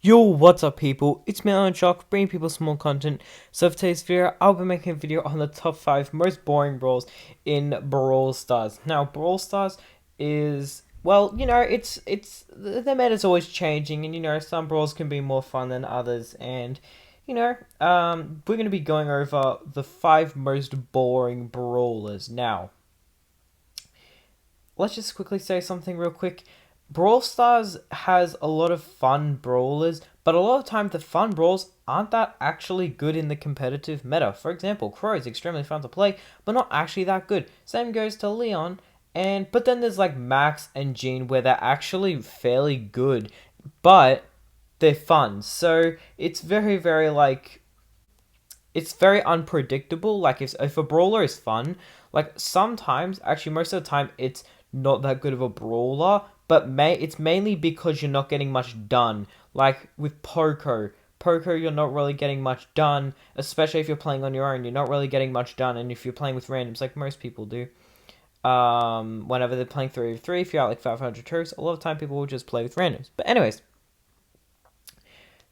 Yo, what's up people? It's me, Alan Shock, bringing people small content. So for today's video, I'll be making a video on the top 5 most boring brawls in Brawl Stars. Now, Brawl Stars is, well, the meta's always changing, and some brawls can be more fun than others, and we're gonna be going over the 5 most boring brawlers. Now, let's just quickly say something real quick. Brawl Stars has a lot of fun brawlers, but a lot of time the fun brawls aren't that actually good in the competitive meta. For example, Crow is extremely fun to play, but not actually that good. Same goes to Leon, but then there's like Max and Jean where they're actually fairly good, but they're fun. So it's it's very unpredictable. Like if a brawler is fun, like sometimes, actually most of the time, it's not that good of a brawler, but it's mainly because you're not getting much done. Like with Poco, you're not really getting much done, especially if you're playing on your own. You're not really getting much done, and if you're playing with randoms, like most people do, whenever they're playing 3v3, if you're at like 500 troops, a lot of time people will just play with randoms. But anyways,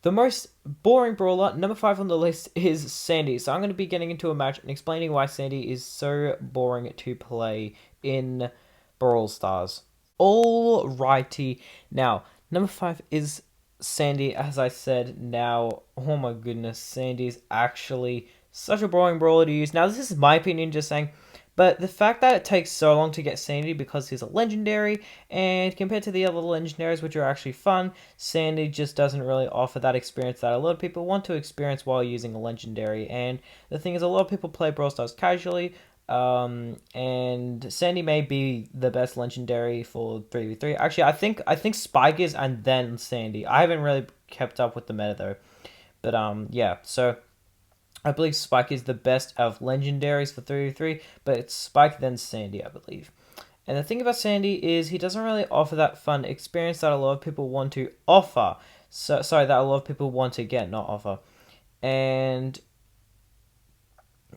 the most boring brawler, number 5 on the list, is Sandy. So I'm going to be getting into a match and explaining why Sandy is so boring to play in Brawl Stars. Alrighty. Now, number 5 is Sandy, as I said. Now, oh my goodness, Sandy is actually such a boring brawler to use. Now, this is my opinion, just saying. But the fact that it takes so long to get Sandy because he's a legendary, and compared to the other legendaries, which are actually fun, Sandy just doesn't really offer that experience that a lot of people want to experience while using a legendary. And the thing is, a lot of people play Brawl Stars casually, and Sandy may be the best legendary for 3v3. Actually, I think Spike is, and then Sandy. I haven't really kept up with the meta though. But yeah, so I believe Spike is the best of legendaries for 3v3, but it's Spike then Sandy, I believe. And the thing about Sandy is he doesn't really offer that fun experience that a lot of people want to offer. So sorry, that a lot of people want to get, not offer. And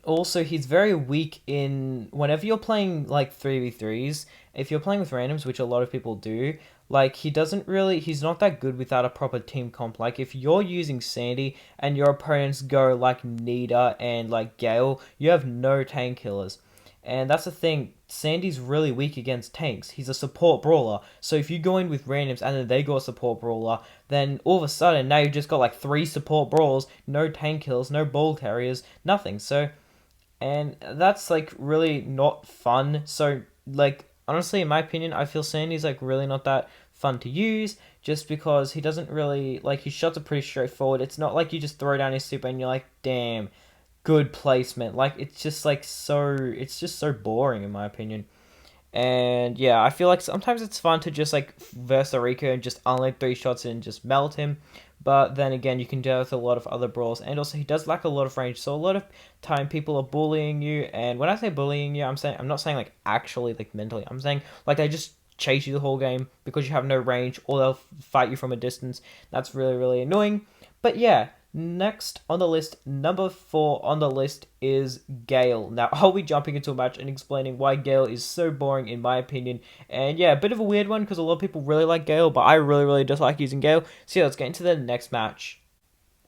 also, he's very weak in whenever you're playing like 3v3s. If you're playing with randoms, which a lot of people do, like he's not that good without a proper team comp. Like if you're using Sandy and your opponents go like Nita and like Gale, you have no tank killers. And that's the thing, Sandy's really weak against tanks. He's a support brawler. So if you go in with randoms and then they go a support brawler, then all of a sudden now you've just got like 3 support brawlers, no tank kills, no ball carriers, nothing. And that's like really not fun. So like honestly, in my opinion, I feel Sandy's like really not that fun to use, just because he doesn't really, like, his shots are pretty straightforward. It's not like you just throw down his super and you're like, damn, good placement. Like it's just so boring in my opinion. And yeah, I feel like sometimes it's fun to just like verse a Rico and just unload 3 shots and just melt him. But then again, you can deal with a lot of other brawls, and also he does lack a lot of range. So a lot of time people are bullying you, and when I say bullying you, I'm not saying like actually like mentally. I'm saying like they just chase you the whole game because you have no range, or they'll fight you from a distance. That's really really annoying. But yeah, next on the list, number 4 on the list is Gale. Now, I'll be jumping into a match and explaining why Gale is so boring in my opinion. And yeah, a bit of a weird one because a lot of people really like Gale, but I really, really dislike using Gale. So yeah, let's get into the next match.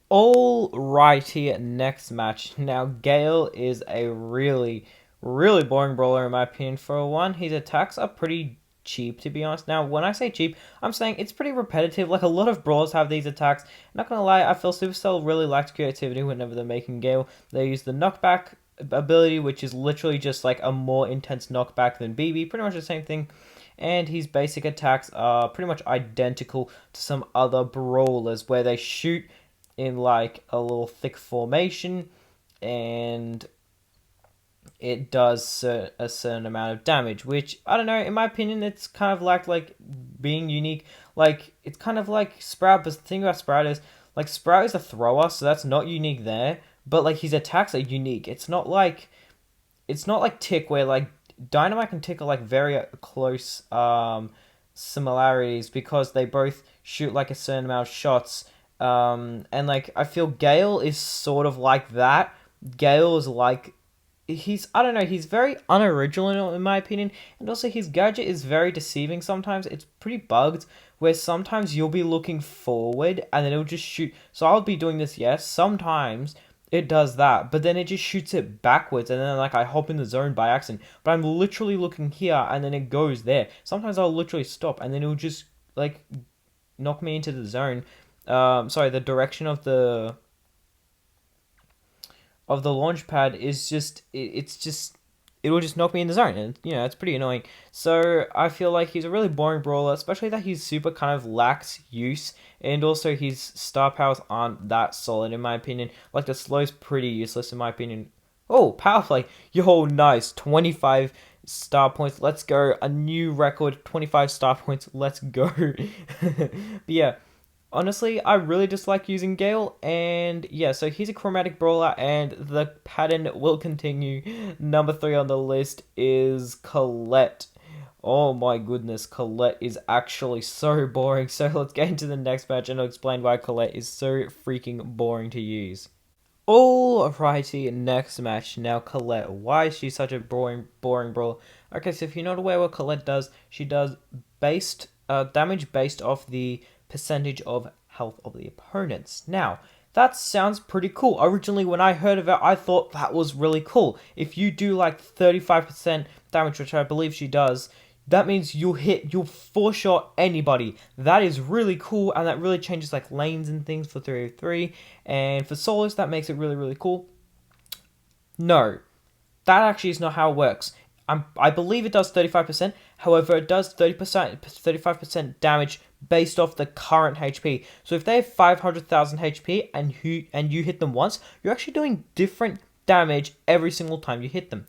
Alrighty, next match. Now, Gale is a really, really boring brawler in my opinion. For one, his attacks are pretty cheap, to be honest. Now, when I say cheap, I'm saying it's pretty repetitive. Like, a lot of brawlers have these attacks. Not gonna lie, I feel Supercell really lacked creativity whenever they're making Gale. They use the knockback ability, which is literally just like a more intense knockback than BB. Pretty much the same thing. And his basic attacks are pretty much identical to some other brawlers, where they shoot in like a little thick formation, and it does a certain amount of damage, which, I don't know, in my opinion, it's kind of like being unique. Like, it's kind of like Sprout, but the thing about Sprout is, like, Sprout is a thrower, so that's not unique there, but, like, his attacks are unique. It's not like Tick, where, like, Dynamite and Tick are, like, very close, similarities, because they both shoot, like, a certain amount of shots, and, like, I feel Gale is sort of like that. Gale is like he's I don't know, he's very unoriginal in my opinion, and also his gadget is very deceiving sometimes. It's pretty bugged where sometimes you'll be looking forward and then it'll just shoot. So I'll be doing this, yes, sometimes it does that, but then it just shoots it backwards and then like I hop in the zone by accident. But I'm literally looking here and then it goes there. Sometimes I'll literally stop and then it'll just like knock me into the zone. Sorry, the direction of the launch pad is just it's just it'll just knock me in the zone, and it's pretty annoying. So I feel like he's a really boring brawler, especially that his super kind of lacks use, and also his star powers aren't that solid in my opinion. Like the slow's pretty useless in my opinion. Oh, power play. Yo, nice. 25 star points. Let's go. A new record. 25 star points. Let's go. But yeah, honestly, I really dislike using Gale, and yeah, so he's a chromatic brawler, and the pattern will continue. Number 3 on the list is Colette. Oh my goodness, Colette is actually so boring. So let's get into the next match and I'll explain why Colette is so freaking boring to use. Alrighty, next match. Now Colette. Why is she such a boring brawler? Okay, so if you're not aware what Colette does, she does based damage based off the percentage of health of the opponents. Now, that sounds pretty cool. Originally, when I heard of it, I thought that was really cool. If you do like 35% damage, which I believe she does, that means you'll four-shot anybody. That is really cool, and that really changes like lanes and things for 3v3. And for solos, that makes it really, really cool. No, that actually is not how it works. I believe it does 35%. However, it does 35% damage based off the current HP. So if they have 500,000 HP and you hit them once, you're actually doing different damage every single time you hit them.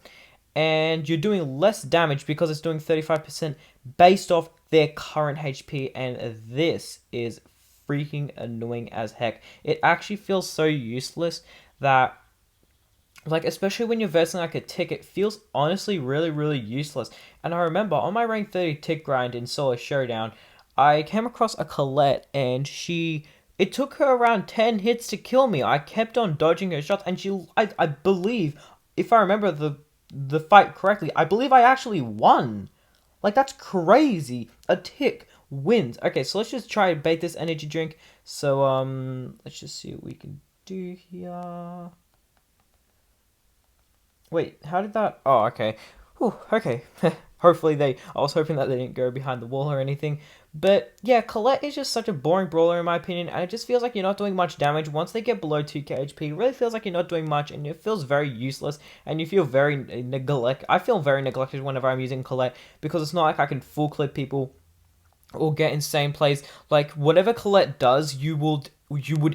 And you're doing less damage because it's doing 35% based off their current HP, and this is freaking annoying as heck. It actually feels so useless that, like, especially when you're versing like a tick, it feels honestly really, really useless. And I remember on my rank 30 tick grind in Solo Showdown, I came across a Colette, and it took her around 10 hits to kill me. I kept on dodging her shots, and I believe, if I remember the fight correctly, I believe I actually won. Like, that's crazy. A tick wins. Okay, so let's just try and bait this energy drink. So, let's just see what we can do here. Wait, how did that... Oh, okay. Whew, okay. Hopefully I was hoping that they didn't go behind the wall or anything. But yeah, Colette is just such a boring brawler in my opinion, and it just feels like you're not doing much damage. Once they get below 2k HP, it really feels like you're not doing much, and it feels very useless, and you feel very I feel very neglected whenever I'm using Colette, because it's not like I can full clip people or get insane plays. Like, whatever Colette does, you would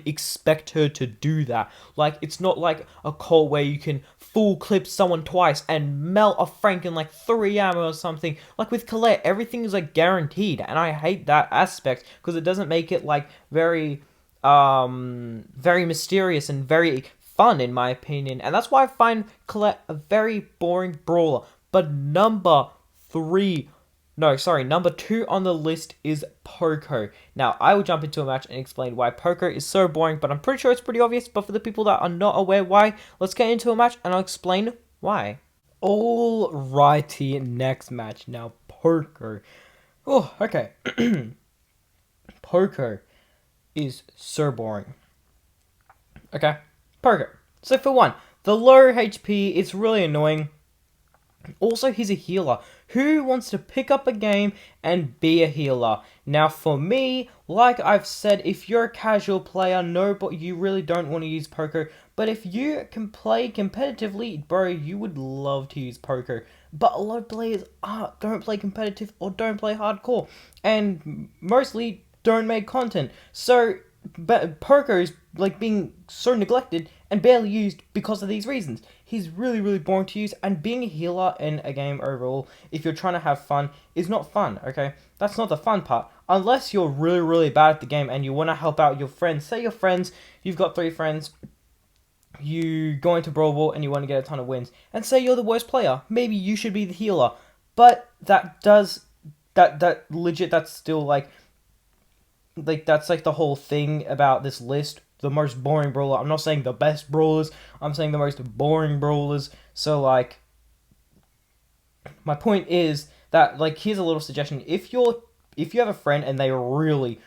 expect her to do that. Like, it's not like a call where you can full clip someone twice and melt a Frank in like 3 ammo or something. Like with Colette, everything is like guaranteed, and I hate that aspect because it doesn't make it like very mysterious and very fun in my opinion. And that's why I find Colette a very boring brawler. But number 2 on the list is Poco. Now, I will jump into a match and explain why Poco is so boring, but I'm pretty sure it's pretty obvious. But for the people that are not aware why, let's get into a match and I'll explain why. Alrighty, next match. Now, Poco. Oh, okay. Poco is so boring. Okay, Poco. So for one, the low HP, it's really annoying. Also, he's a healer. Who wants to pick up a game and be a healer? Now, for me, like I've said, if you're a casual player, no, but you really don't want to use Poco. But if you can play competitively, bro, you would love to use Poco. But a lot of players don't play competitive or don't play hardcore, and mostly don't make content. So, but Poco is like being so neglected and barely used because of these reasons. He's really, really boring to use, and being a healer in a game overall, if you're trying to have fun, is not fun, okay? That's not the fun part. Unless you're really, really bad at the game and you want to help out your friends. Say your friends, you've got 3 friends, you go into Brawl and you want to get a ton of wins. And say you're the worst player. Maybe you should be the healer. But that's still like that's like the whole thing about this list. the most boring brawler. I'm not saying the best brawlers. I'm saying the most boring brawlers. So like, my point is that like, here's a little suggestion. If you have a friend and they're really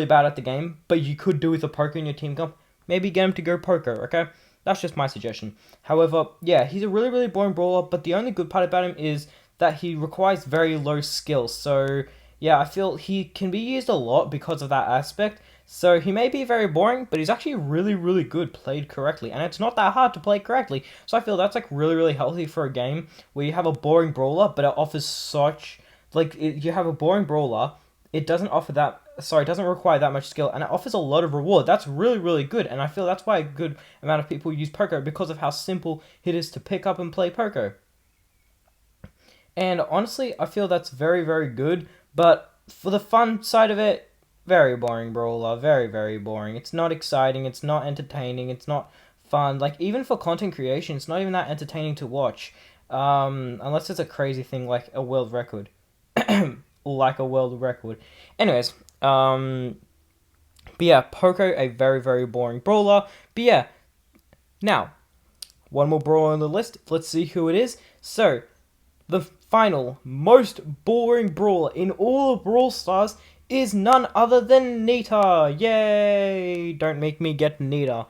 bad at the game, but you could do with a poker in your team comp, maybe get him to go poker. Okay, that's just my suggestion. However, yeah, he's a really boring brawler, but the only good part about him is that he requires very low skill. So yeah, I feel he can be used a lot because of that aspect. So he may be very boring, but he's actually really good played correctly. And it's not that hard to play correctly. So I feel that's like really healthy for a game where you have a boring brawler, but it offers such... Like, you have a boring brawler, it doesn't offer that... Sorry, it doesn't require that much skill, and it offers a lot of reward. That's really good, and I feel that's why a good amount of people use Poco, because of how simple it is to pick up and play Poco. And honestly, I feel that's very good, but for the fun side of it, very boring brawler, very boring. It's not exciting, it's not entertaining, it's not fun. Like, even for content creation, it's not even that entertaining to watch. Unless it's a crazy thing like a world record. Like a world record. Anyways, but yeah, Poco, a very boring brawler. But yeah, now, one more brawler on the list. Let's see who it is. So, the final, most boring brawler in all of Brawl Stars is none other than Nita. Yay! Don't make me get Nita.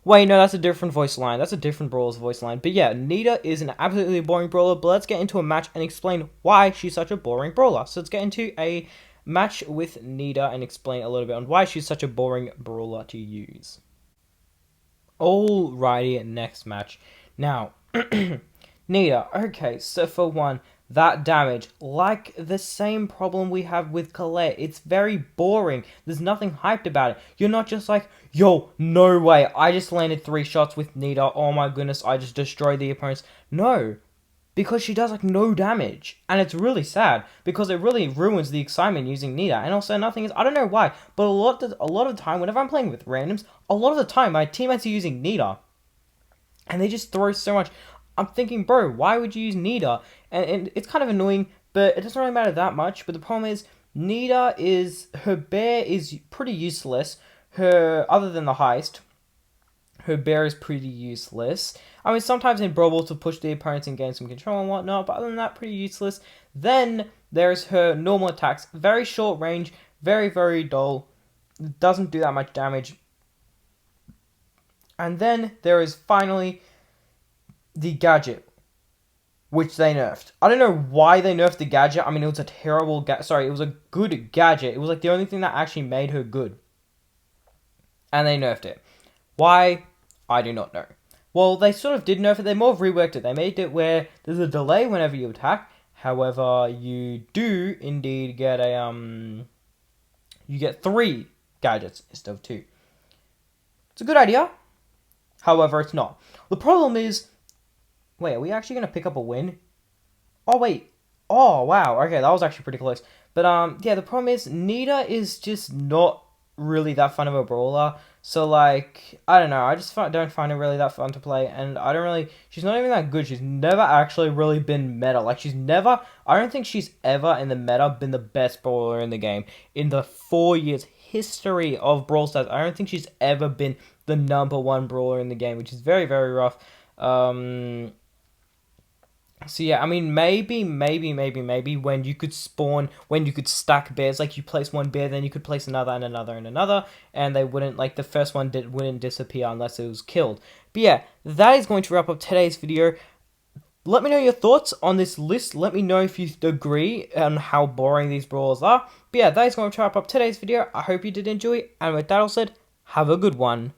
Wait, no, that's a different voice line. That's a different brawler's voice line. But yeah, Nita is an absolutely boring brawler, but let's get into a match and explain why she's such a boring brawler. So let's get into a match with Nita and explain a little bit on why she's such a boring brawler to use. Alrighty, next match. Now, Nita. Okay, so for one, that damage, like the same problem we have with Colette, it's very boring. There's nothing hyped about it. You're not just like, yo, no way, I just landed 3 shots with Nita, oh my goodness, I just destroyed the opponents. No, because she does like no damage, and it's really sad, because it really ruins the excitement using Nita. And also, nothing is, I don't know why, but a lot of the time, whenever I'm playing with randoms, a lot of the time, my teammates are using Nita, and they just throw so much. I'm thinking, bro, why would you use Nita? And it's kind of annoying, but it doesn't really matter that much. But the problem is, Nita is... Her bear is pretty useless. Other than the heist, her bear is pretty useless. I mean, sometimes in Brawl to push the opponents and gain some control and whatnot, but other than that, pretty useless. Then, there's her normal attacks. Very short range, very dull. Doesn't do that much damage. And then, there is finally the gadget, which they nerfed. I don't know why they nerfed the gadget. I mean, it was a terrible it was a good gadget. It was like the only thing that actually made her good. And they nerfed it. Why? I do not know. Well, they sort of did nerf it. They more reworked it. They made it where there's a delay whenever you attack. However, you do indeed get you get 3 gadgets instead of 2. It's a good idea. However, it's not. The problem is, wait, are we actually going to pick up a win? Oh, wait. Oh, wow. Okay, that was actually pretty close. But, yeah, the problem is, Nita is just not really that fun of a brawler. So, like, I don't know. I just don't find her really that fun to play. And I don't really... She's not even that good. She's never actually really been meta. Like, she's never... I don't think she's ever in the meta been the best brawler in the game. In the 4 years history of Brawl Stars, I don't think she's ever been the #1 brawler in the game, which is very rough. So yeah, I mean, maybe when you could spawn, when you could stack bears, like you place one bear, then you could place another and another and another, and they wouldn't, like the first one wouldn't disappear unless it was killed. But yeah, that is going to wrap up today's video. Let me know your thoughts on this list. Let me know if you agree on how boring these brawlers are. But yeah, that is going to wrap up today's video. I hope you did enjoy, and with that all said, have a good one.